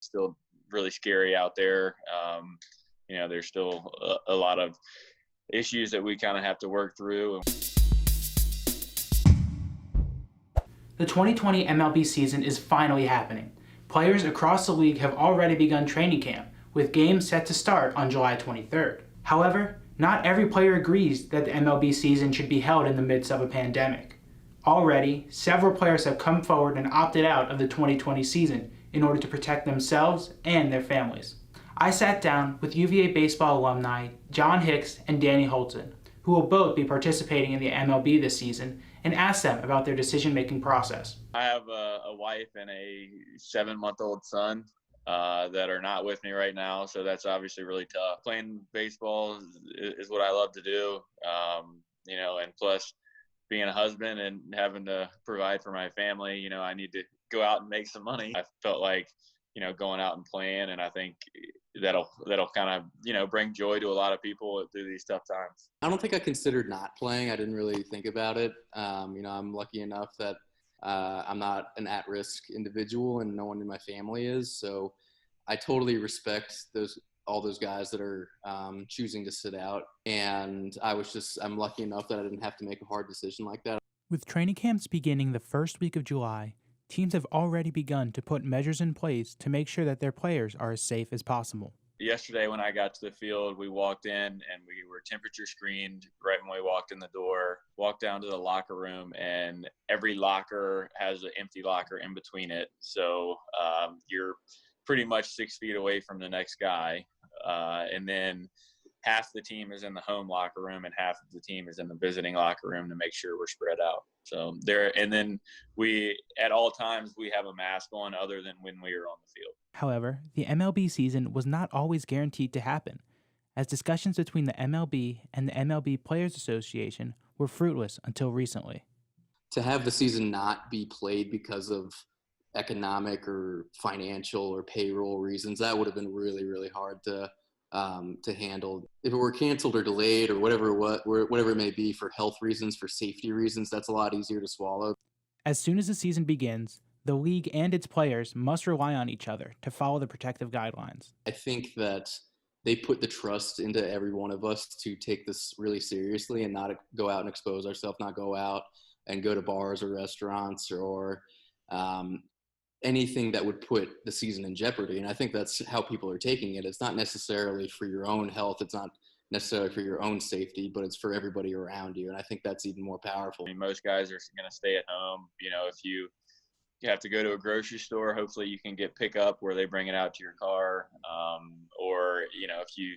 Still really scary out there. There's still a lot of issues that we kind of have to work through. The 2020 MLB season is finally happening. Players across the league have already begun training camp, with games set to start on July 23rd. However, not every player agrees that the MLB season should be held in the midst of a pandemic. Already, several players have come forward and opted out of the 2020 season in order to protect themselves and their families. I sat down with UVA baseball alumni John Hicks and Danny Holtzen, who will both be participating in the MLB this season, and asked them about their decision-making process. I have a wife and a 7-month-old son that are not with me right now, so that's obviously really tough. Playing baseball is what I love to do, and plus being a husband and having to provide for my family, I need to go out and make some money. I felt like, going out and playing, and I think that'll kind of, bring joy to a lot of people through these tough times. I don't think I considered not playing. I didn't really think about it. I'm lucky enough that I'm not an at-risk individual and no one in my family is. So I totally respect all those guys that are choosing to sit out. And I'm lucky enough that I didn't have to make a hard decision like that. With training camps beginning the first week of July, teams have already begun to put measures in place to make sure that their players are as safe as possible. Yesterday when I got to the field, we walked in and we were temperature screened right when we walked in the door, walked down to the locker room, and every locker has an empty locker in between it. So you're pretty much 6 feet away from the next guy. And then half the team is in the home locker room and half of the team is in the visiting locker room to make sure we're spread out. So and then at all times we have a mask on other than when we are on the field. However, the MLB season was not always guaranteed to happen, as discussions between the MLB and the MLB Players Association were fruitless until recently. To have the season not be played because of economic or financial or payroll reasons, that would have been really, really hard to handle. If it were canceled or delayed or whatever it may be for health reasons, for safety reasons, that's a lot easier to swallow. As soon as the season begins, the league and its players must rely on each other to follow the protective guidelines. I think that they put the trust into every one of us to take this really seriously and not go out and expose ourselves, not go out and go to bars or restaurants or anything that would put the season in jeopardy. And I think that's how people are taking it. It's not necessarily for your own health. It's not necessarily for your own safety, but it's for everybody around you. And I think that's even more powerful. I mean, most guys are going to stay at home. If you have to go to a grocery store, hopefully you can get pickup where they bring it out to your car. Or, if you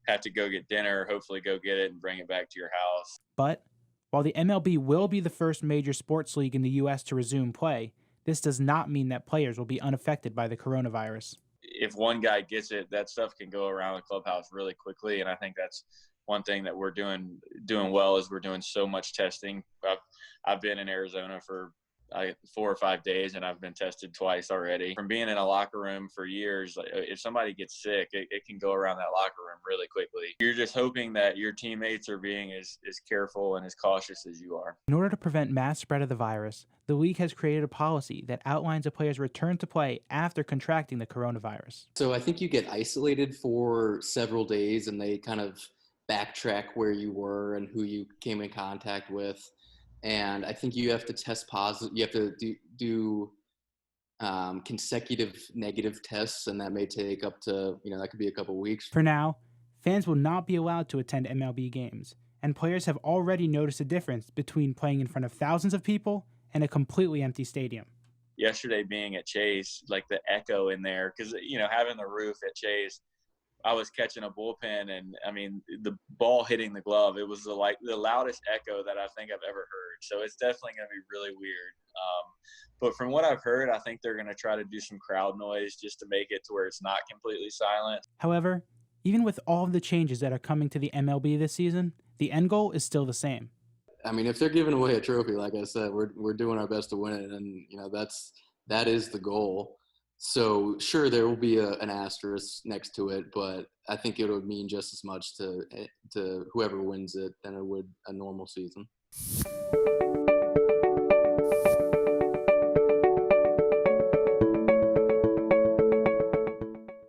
have to go get dinner, hopefully go get it and bring it back to your house. But while the MLB will be the first major sports league in the U.S. to resume play, this does not mean that players will be unaffected by the coronavirus. If one guy gets it, that stuff can go around the clubhouse really quickly. And I think that's one thing that we're doing well is we're doing so much testing. I've been in Arizona for 4 or 5 days, and I've been tested twice already. From being in a locker room for years, if somebody gets sick, it can go around that locker room really quickly. You're just hoping that your teammates are being as careful and as cautious as you are. In order to prevent mass spread of the virus, the league has created a policy that outlines a player's return to play after contracting the coronavirus. So I think you get isolated for several days, and they kind of backtrack where you were and who you came in contact with. And I think you have to test positive. You have to do consecutive negative tests, and that may take up to, that could be a couple weeks. For now, fans will not be allowed to attend MLB games, and players have already noticed a difference between playing in front of thousands of people and a completely empty stadium. Yesterday being at Chase, like the echo in there, because, having the roof at Chase, I was catching a bullpen, and I mean, the ball hitting the glove, it was the loudest echo that I think I've ever heard. So it's definitely going to be really weird. But from what I've heard, I think they're going to try to do some crowd noise just to make it to where it's not completely silent. However, even with all of the changes that are coming to the MLB this season, the end goal is still the same. I mean, if they're giving away a trophy, like I said, we're doing our best to win it, and that is the goal. So sure, there will be an asterisk next to it, but I think it would mean just as much to whoever wins it than it would a normal season.